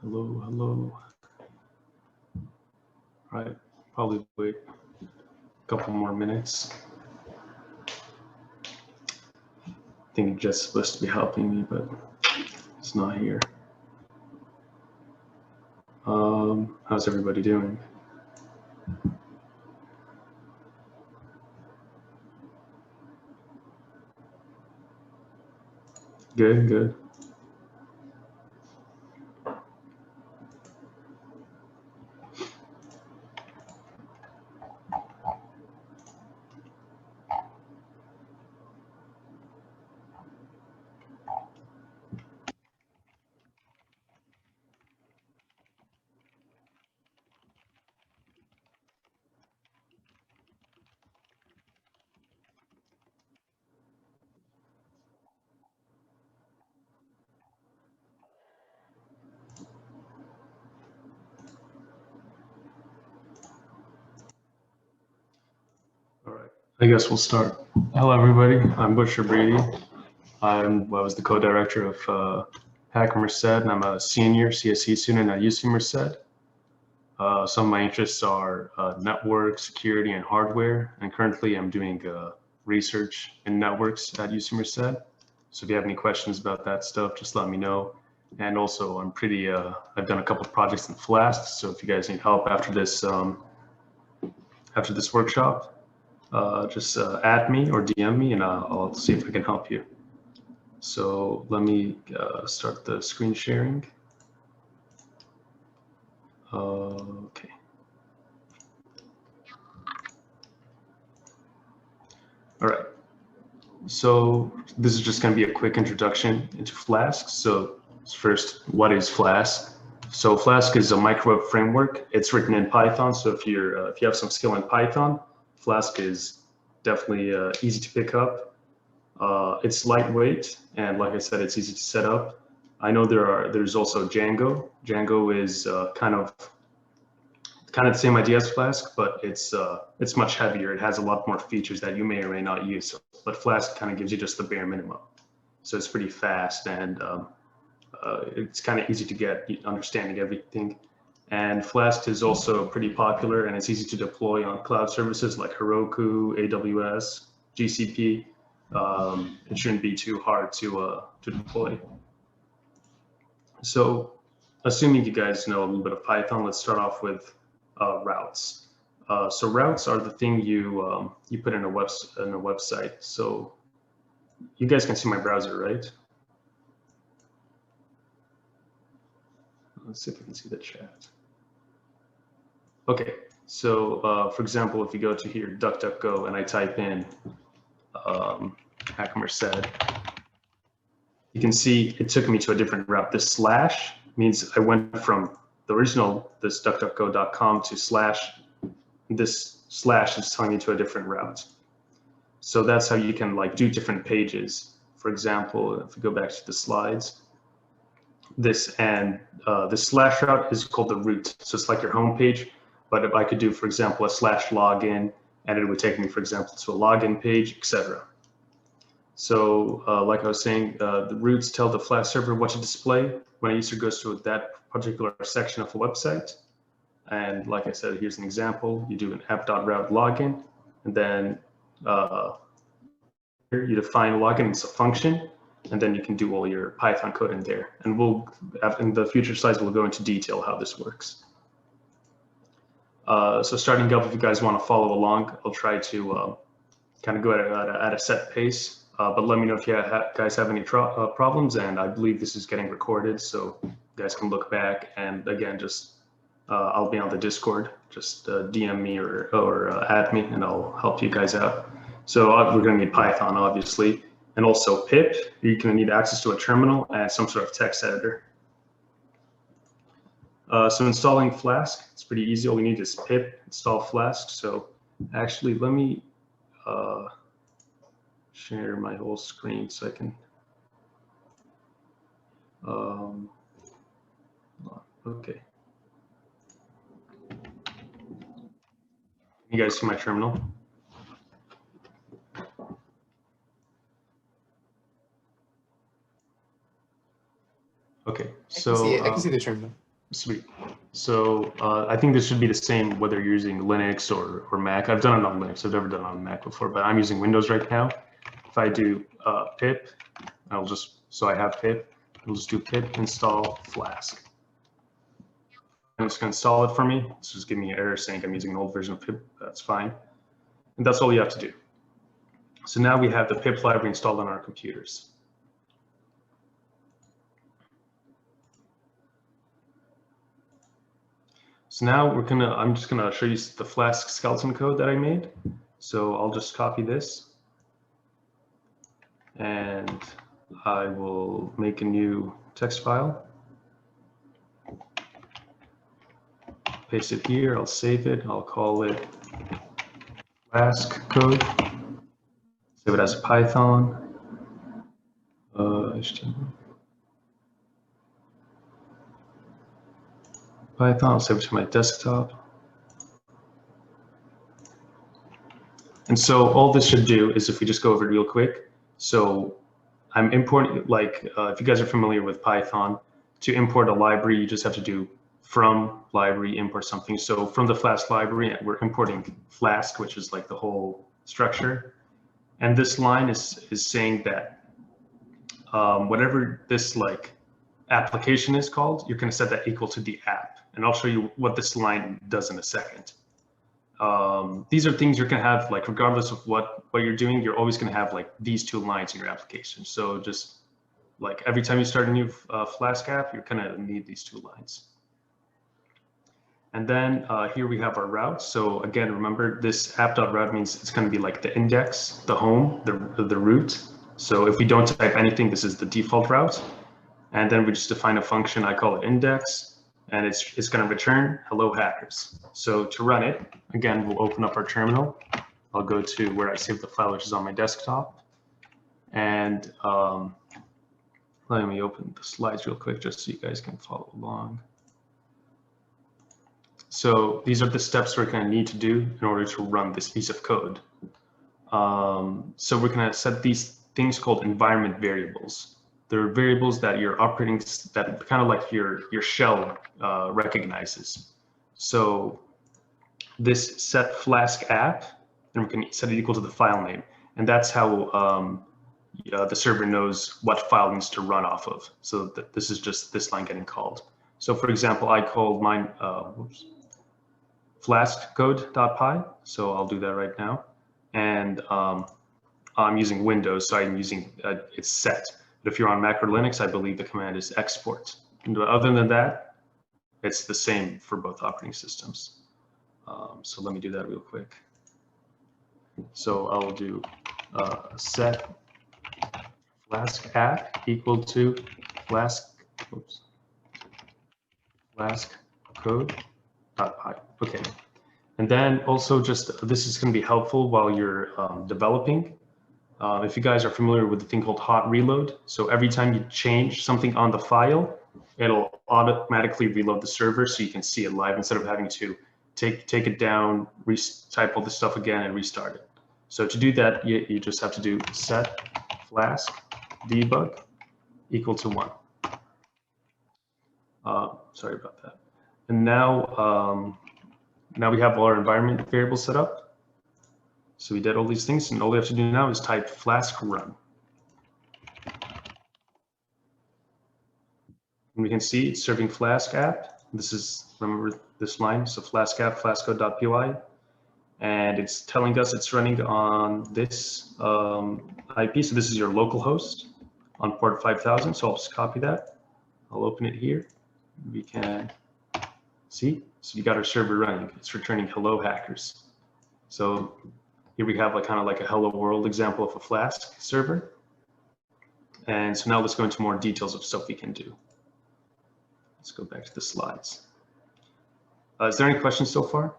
Hello, hello. All right, probably wait a couple more minutes. I think Jeff's supposed to be helping me, but he's not here. How's everybody doing? Good, good. All right, I guess we'll start. Hello, everybody. I'm Butcher Brady. I was the co-director of HackMerced, and I'm a senior CSE student at UC-Merced. Some of my interests are network, security, and hardware, and currently I'm doing research in networks at UC-Merced. So if you have any questions about that stuff, just let me know. And also, I'm I've done a couple of projects in Flask, so if you guys need help after this workshop, just add me or DM me, and I'll see if I can help you. So let me start the screen sharing. Okay. All right. So this is just going to be a quick introduction into Flask. So first, what is Flask? So Flask is a microweb framework. It's written in Python. So if you have some skill in Python, Flask is definitely easy to pick up. It's lightweight, and like I said, it's easy to set up. I know there's also Django. Django is kind of the same idea as Flask, but it's much heavier. It has a lot more features that you may or may not use. But Flask kind of gives you just the bare minimum. So it's pretty fast, and it's kind of easy to get understanding everything. And Flask is also pretty popular, and it's easy to deploy on cloud services like Heroku, AWS, GCP. It shouldn't be too hard to deploy. So assuming you guys know a little bit of Python, let's start off with routes. So routes are the thing you put in a website. So you guys can see my browser, right? Let's see if I can see the chat. Okay, so for example, if you go to here, DuckDuckGo, and I type in HackMerced, you can see it took me to a different route. This slash means I went from the original, this duckduckgo.com to slash. This slash is telling me to a different route. So that's how you can do different pages. For example, if we go back to the slides, this slash route is called the root. So it's like your home page. But if I could do, for example, a slash login, and it would take me, for example, to a login page, etc. So like I was saying, the routes tell the Flask server what to display when a user goes to that particular section of a website. And like I said, here's an example. You do an app.route login, and then you define login as a function, and then you can do all your Python code in there. And in the future slides, we'll go into detail how this works. So starting up, if you guys want to follow along, I'll try to kind of go at a set pace. But let me know if you guys have any problems, and I believe this is getting recorded, so you guys can look back. And again, just I'll be on the Discord. Just DM me or add me, and I'll help you guys out. So we're going to need Python, obviously, and also pip. You're going to need access to a terminal and some sort of text editor. So installing Flask, it's pretty easy. All we need is pip install Flask. So actually, let me share my whole screen so I can. Okay. You guys see my terminal? Okay, so I can see the terminal. Sweet. So I think this should be the same whether you're using Linux or Mac. I've done it on Linux. I've never done it on Mac before, but I'm using Windows right now. If I do pip, I'll just, so I have pip, I'll just do pip install Flask. And it's going to install it for me. It's just giving me an error saying I'm using an old version of pip. That's fine. And that's all you have to do. So now we have the pip library installed on our computers. So now I'm just gonna show you the Flask skeleton code that I made. So I'll just copy this and I will make a new text file. Paste it here, I'll save it, I'll call it Flask code. Save it as Python. HTML. Python, I'll save it to my desktop. And so all this should do is, if we just go over it real quick, so I'm importing, like if you guys are familiar with Python, to import a library, you just have to do from library import something. So from the Flask library, we're importing Flask, which is like the whole structure. And this line is saying that whatever this like application is called, you're going to set that equal to the app. And I'll show you what this line does in a second. These are things you're going to have, like, regardless of what you're doing, you're always going to have like these two lines in your application. So just like every time you start a new Flask app, you're going to need these two lines. And then here we have our route. So again, remember this app.route means it's going to be like the index, the home, the root. So if we don't type anything, this is the default route. And then we just define a function, I call it index, and it's going to return hello hackers. So to run it, again, we'll open up our terminal. I'll go to where I saved the file, which is on my desktop. And let me open the slides real quick just so you guys can follow along. So these are the steps we're going to need to do in order to run this piece of code. So we're going to set these things called environment variables. They're variables that your operating, that kind of like your shell recognizes. So this set Flask app, and we can set it equal to the file name. And that's how the server knows what file needs to run off of. So this is just this line getting called. So for example, I called mine, Flask code.py. So I'll do that right now. And I'm using Windows, so I'm using it's set. But if you're on Mac or Linux, I believe the command is export. And other than that, it's the same for both operating systems. So let me do that real quick. So I'll do set Flask app equal to Flask code.py. Okay. And then also just, this is going to be helpful while you're developing. If you guys are familiar with the thing called hot reload, so every time you change something on the file, it'll automatically reload the server so you can see it live instead of having to take it down, type all this stuff again and restart it. So to do that, you just have to do set Flask debug equal to 1. Sorry about that. And now, now we have all our environment variables set up. So we did all these things, and all we have to do now is type Flask run. And we can see it's serving Flask app. This is, remember this line, so Flask app, flaskcode.py. And it's telling us it's running on this IP. So this is your local host on port 5000. So I'll just copy that. I'll open it here. We can see, so you got our server running. It's returning hello hackers. So here we have like kind of like a hello world example of a Flask server. And so now let's go into more details of stuff we can do. Let's go back to the slides. Is there any questions so far?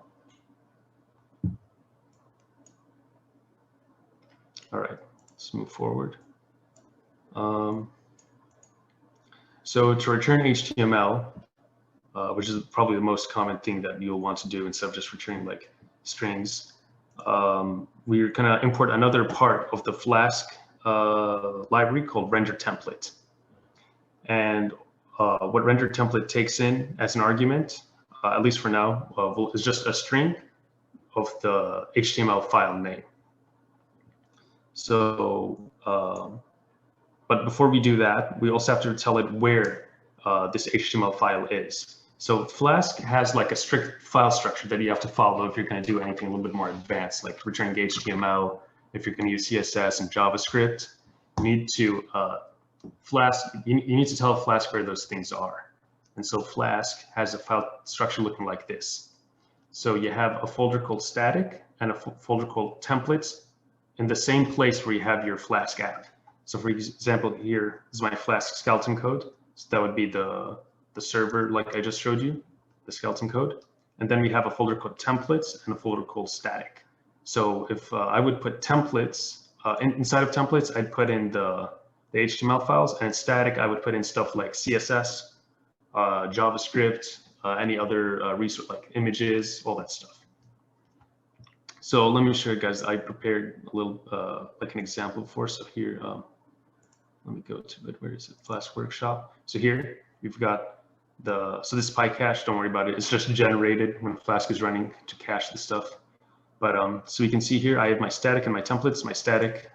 All right, let's move forward. So to return HTML, which is probably the most common thing that you'll want to do instead of just returning like strings, we're going to import another part of the Flask library called render template. And what render template takes in as an argument, at least for now, is just a string of the HTML file name. So, but before we do that, we also have to tell it where this HTML file is. So Flask has like a strict file structure that you have to follow if you're going to do anything a little bit more advanced, like returning HTML. If you're going to use CSS and JavaScript, you need to Flask. You need to tell Flask where those things are. And so Flask has a file structure looking like this. So you have a folder called static and a folder called templates in the same place where you have your Flask app. So for example, here is my Flask skeleton code. So that would be the server like I just showed you, the skeleton code. And then we have a folder called templates and a folder called static. So if I would put templates, inside of templates, I'd put in the HTML files, and in static, I would put in stuff like CSS, JavaScript, any other resource like images, all that stuff. So let me show you guys, I prepared a little, like an example for, so here, let me go to it, where is it, Flask Workshop. So here, we've got so this PyCache, don't worry about it, it's just generated when Flask is running to cache the stuff. But so you can see here, I have my static and my templates. My static,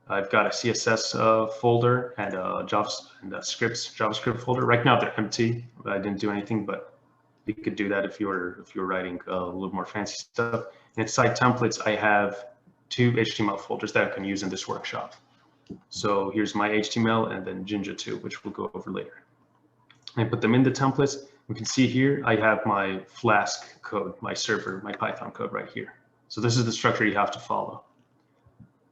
I've got a CSS folder and a JavaScript folder. Right now they're empty. I didn't do anything, but you could do that if you were writing a little more fancy stuff. And inside templates, I have 2 HTML folders that I can use in this workshop. So here's my HTML and then Jinja 2, which we'll go over later. I put them in the templates. We can see here, I have my Flask code, my server, my Python code right here. So this is the structure you have to follow.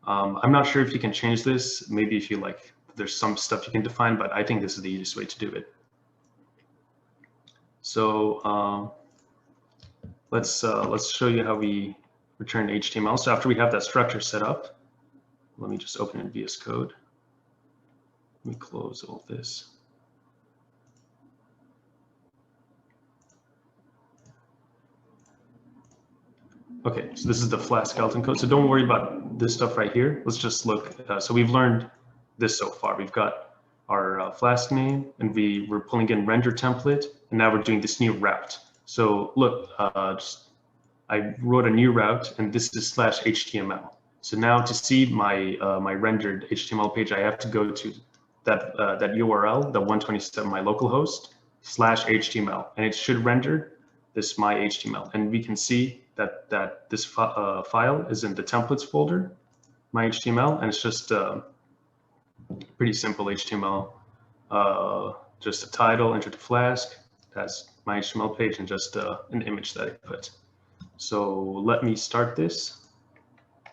I'm not sure if you can change this. Maybe if you like, there's some stuff you can define, but I think this is the easiest way to do it. So let's show you how we return HTML. So after we have that structure set up, let me just open in VS Code. Let me close all this. Okay, so this is the Flask skeleton code. So don't worry about this stuff right here. Let's just look. So we've learned this so far. We've got our Flask name, and we're pulling in render template, and now we're doing this new route. So look, I wrote a new route, and this is /HTML. So now to see my my rendered HTML page, I have to go to that URL, the 127, my localhost /HTML, and it should render this my HTML, and we can see that this file is in the templates folder, my HTML, and it's just pretty simple HTML, just a title, enter to Flask, that's my HTML page, and just an image that I put. So let me start this.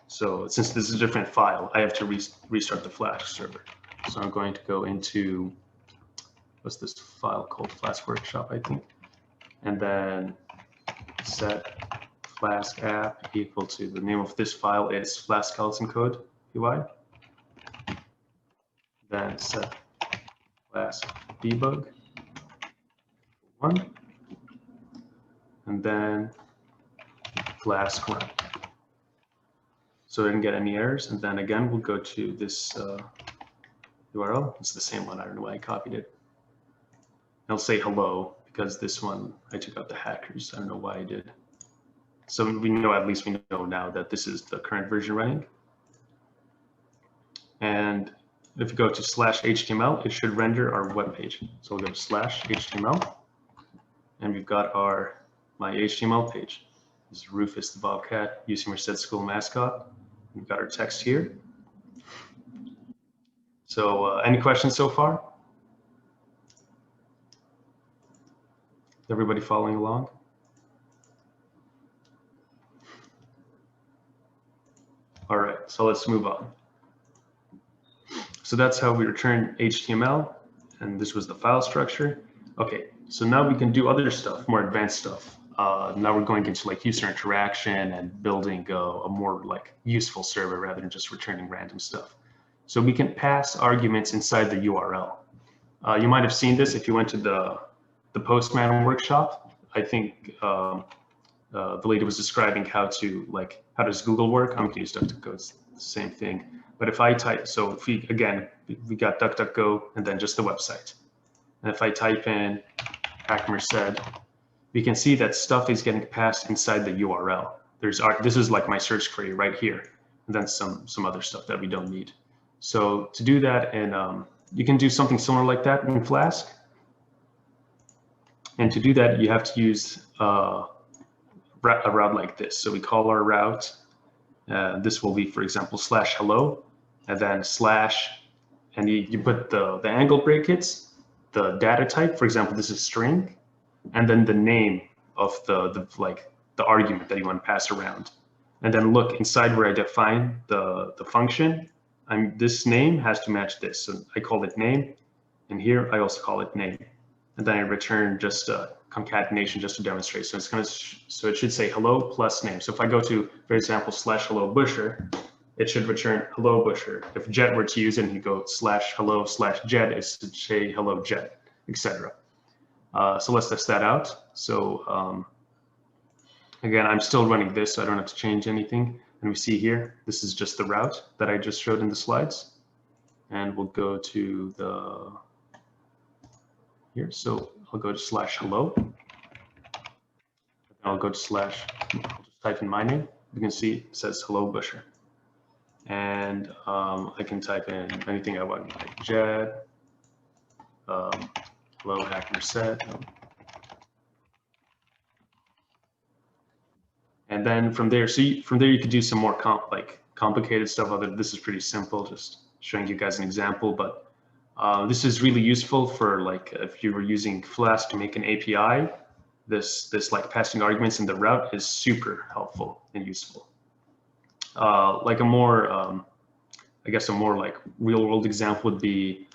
So since this is a different file, I have to restart the Flask server. So I'm going to go into, what's this file called, Flask Workshop, I think, and then set Flask app equal to the name of this file is Flask skeleton code UI. Then set Flask debug 1, and then Flask run. So I didn't get any errors. And then again, we'll go to this URL. It's the same one. I don't know why I copied it. I'll say hello because this one I took out the hackers. I don't know why I did. So we know, at least we know now that this is the current version running. And if you go to /HTML, it should render our web page. So we'll go to /HTML, and we've got my HTML page. This is Rufus the Bobcat, UC Merced School mascot. We've got our text here. So any questions so far? Everybody following along? All right, so let's move on. So that's how we return HTML, and this was the file structure. Okay, so now we can do other stuff, more advanced stuff. Now we're going into like user interaction and building a more like useful server rather than just returning random stuff. So we can pass arguments inside the URL. You might have seen this if you went to the Postman workshop. I think the lady was describing how does Google work? I'm going to use DuckDuckGo, it's the same thing. But if I type, so if we got DuckDuckGo and then just the website. And if I type in HackMerced, we can see that stuff is getting passed inside the URL. This is like my search query right here, and then some other stuff that we don't need. So to do that, and you can do something similar like that in Flask. And to do that, you have to use a route like this. So we call our route. This will be, for example, /hello, and then slash, and you put the angle brackets, the data type. For example, this is string, and then the name of the argument that you want to pass around. And then look inside where I define the function. This name has to match this. So I call it name, and here I also call it name. And then I return just a concatenation just to demonstrate. So it's going to, so it should say hello plus name. So if I go to, for example, /hello Busher, it should return hello Busher. If Jet were to use it, and you go /hello/Jet, it should say hello Jet, etc. So let's test that out. So again, I'm still running this, so I don't have to change anything. And we see here, this is just the route that I just showed in the slides. And we'll go to the here. So I'll go to /hello. I'll go to I'll just type in my name. You can see it says hello Busher. And I can type in anything I want, like Jet, hello HackMerced. And then from there, from there you could do some more complicated stuff. This is pretty simple, just showing you guys an example. But this is really useful for if you were using Flask to make an API. This like passing arguments in the route is super helpful and useful. Like a more, I guess a more like real world example would be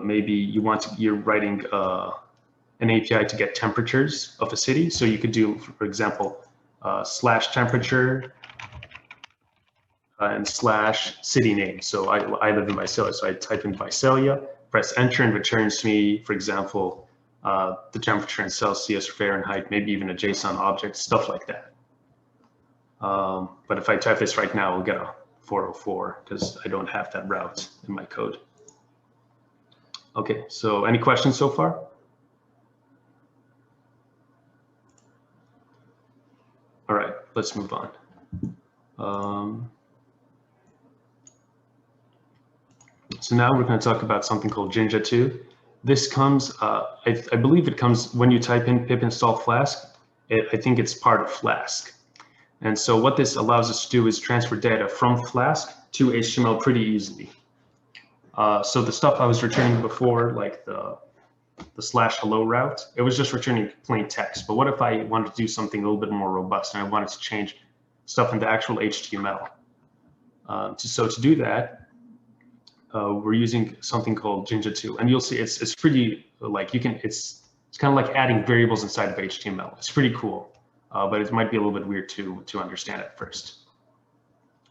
maybe you're writing an API to get temperatures of a city. So you could do, for example, /temperature and /city name. So I live in Visalia, so I type in Visalia, press enter, and returns me, for example, the temperature in Celsius, Fahrenheit, maybe even a JSON object, stuff like that. But if I type this right now, we'll get a 404 because I don't have that route in my code. Okay, so any questions so far? All right, let's move on. So now we're going to talk about something called Jinja 2. This comes, I believe it comes when you type in pip install Flask. I think it's part of Flask. And so what this allows us to do is transfer data from Flask to HTML pretty easily. So the stuff I was returning before, like the /hello route, it was just returning plain text. But what if I wanted to do something a little bit more robust and I wanted to change stuff into actual HTML? So to do that, we're using something called Jinja 2, and you'll see it's pretty it's kind of like adding variables inside of HTML. It's pretty cool, but it might be a little bit weird to understand at first.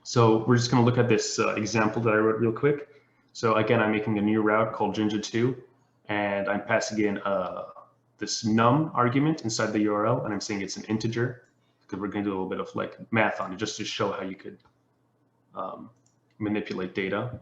So we're just going to look at this example that I wrote real quick. So again, I'm making a new route called Jinja 2, and I'm passing in this num argument inside the URL, and I'm saying it's an integer because we're going to do a little bit of like math on it just to show how you could manipulate data.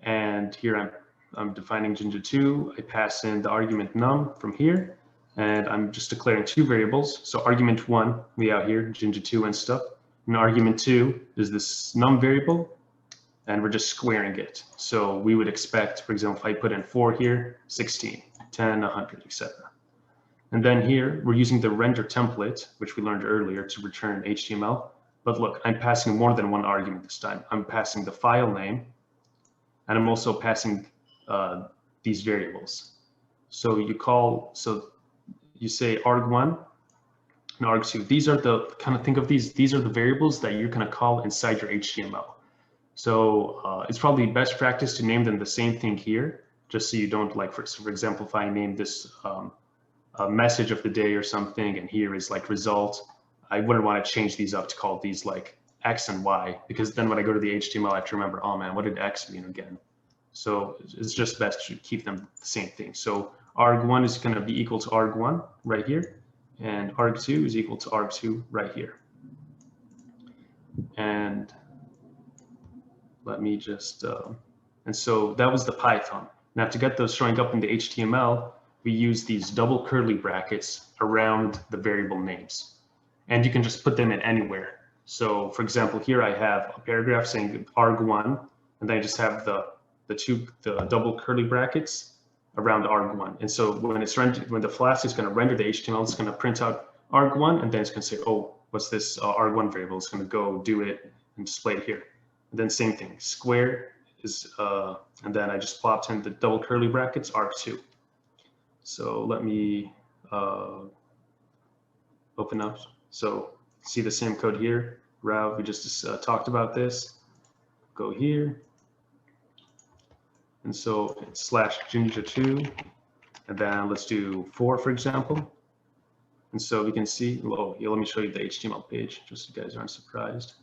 And here I'm defining Jinja 2. I pass in the argument num from here, and I'm just declaring two variables. So argument 1, we out here, Jinja 2 and stuff. And argument 2 is this num variable, and we're just squaring it. So we would expect, for example, if I put in 4 here, 16, 10, 100, etc. And then here, we're using the render template, which we learned earlier, to return HTML. But look, I'm passing more than one argument this time. I'm passing the file name, and I'm also passing these variables. So you say arg1 and arg2. These are the think of these are the variables that you're going to call inside your HTML. So it's probably best practice to name them the same thing here, just so you don't for example, if I name this a message of the day or something, and here is like result, I wouldn't want to change these up to call these like X and Y, because then when I go to the HTML, I have to remember, oh man, what did X mean again? So it's just best to keep them the same thing. So arg1 is going to be equal to arg1 right here, and arg2 is equal to arg2 right here. And let me just, and so that was the Python. Now to get those showing up in the HTML, we use these double curly brackets around the variable names. And you can just put them in anywhere. So for example, here I have a paragraph saying arg1, and then I just have the double curly brackets around arg1. And so when when the Flask is going to render the HTML, it's going to print out arg1, and then it's going to say, oh, what's this arg1 variable? It's going to go do it and display it here. And then same thing, square is, and then I just plopped in the double curly brackets arg2. So let me open up. So see the same code here. Route, we just talked about this. Go here. And so it's /jinja2, and then let's do 4, for example. And so we can see, oh, yeah, let me show you the HTML page, just so you guys aren't surprised.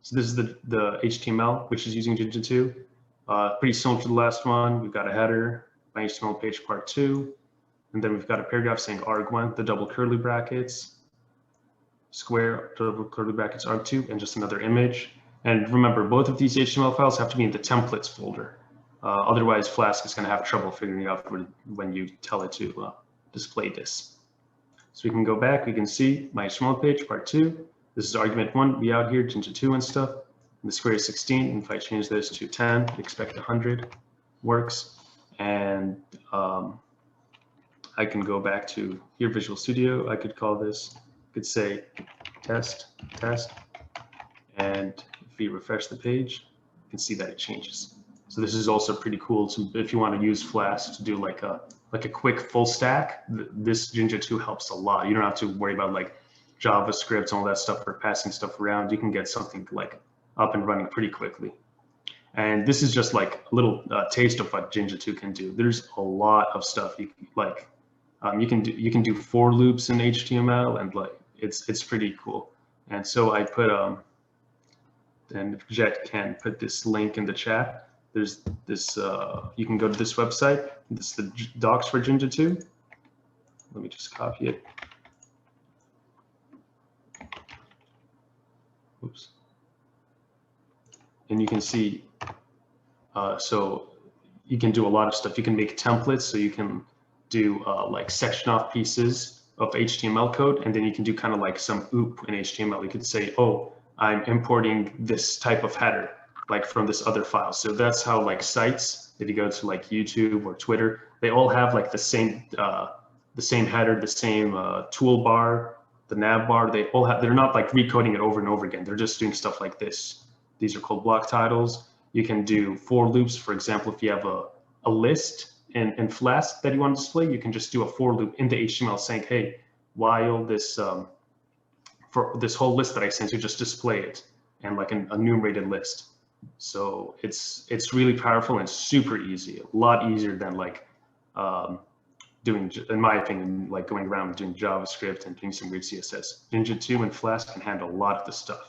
So this is the HTML, which is using Jinja2. Pretty similar to the last one. We've got a header, my HTML page part 2. And then we've got a paragraph saying arg1, the double curly brackets, square, double curly brackets, arg2, and just another image. And remember, both of these HTML files have to be in the templates folder. Otherwise, Flask is going to have trouble figuring out when you tell it to display this. So we can go back, we can see my HTML page, part 2. This is argument 1, we out here, Jinja2 and stuff. And the square is 16, and if I change this to 10, expect 100, works. And I can go back to here, Visual Studio. I could call this, I could say test, and if we refresh the page, you can see that it changes. So this is also pretty cool. So if you want to use Flask to do like a quick full stack, this Jinja2 helps a lot. You don't have to worry about like JavaScript and all that stuff for passing stuff around. You can get something like up and running pretty quickly. And this is just like a little taste of what Jinja2 can do. There's a lot of stuff you like. You can do for loops in HTML, and like it's pretty cool. And so I put and Jet can put this link in the chat. There's this you can go to this website. This is the docs for Jinja2. Let me just copy it. Oops. And you can see, so you can do a lot of stuff. You can make templates, so you can do like section off pieces of HTML code, and then you can do kind of like some OOP in HTML. You could say, oh, I'm importing this type of header, like from this other file. So that's how like sites, if you go to like YouTube or Twitter, they all have like the same header, the same toolbar, the nav bar. They all have, they're not like recoding it over and over again. They're just doing stuff like this. These are called block titles. You can do for loops. For example, if you have a list in Flask that you want to display, you can just do a for loop in the HTML saying, hey, while this, for this whole list that I sent you, just display it, and like an enumerated list. So it's really powerful and super easy, a lot easier than like doing, in my opinion, like going around doing JavaScript and doing some weird CSS. Jinja2 and Flask can handle a lot of the stuff.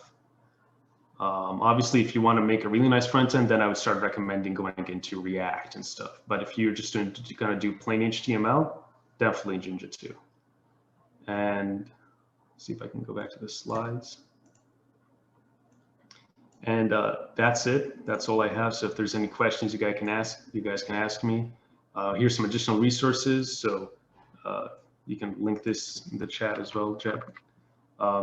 Obviously, if you want to make a really nice front end, then I would start recommending going into React and stuff. But if you're just going to do plain HTML, definitely Jinja2. And see if I can go back to the slides. And that's it. That's all I have. So if there's any questions you guys can ask me. Here's some additional resources. So you can link this in the chat as well, Jeb.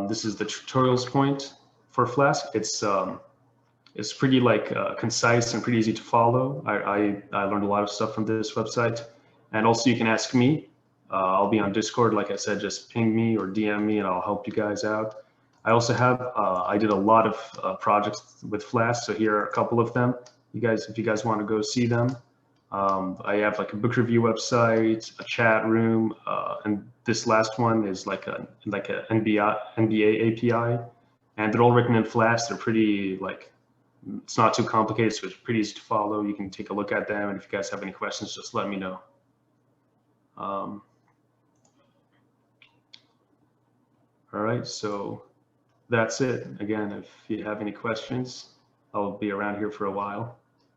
This is the tutorials point for Flask. It's pretty like concise and pretty easy to follow. I learned a lot of stuff from this website. And also you can ask me. I'll be on Discord. Like I said, just ping me or DM me and I'll help you guys out. I also have, I did a lot of projects with Flask. So here are a couple of them. If you guys want to go see them. I have like a book review website, a chat room, and this last one is like a NBA API. And they're all written in Flask. They're pretty like, it's not too complicated, so it's pretty easy to follow. You can take a look at them, and if you guys have any questions, just let me know. All right, so that's it. Again, if you have any questions, I'll be around here for a while.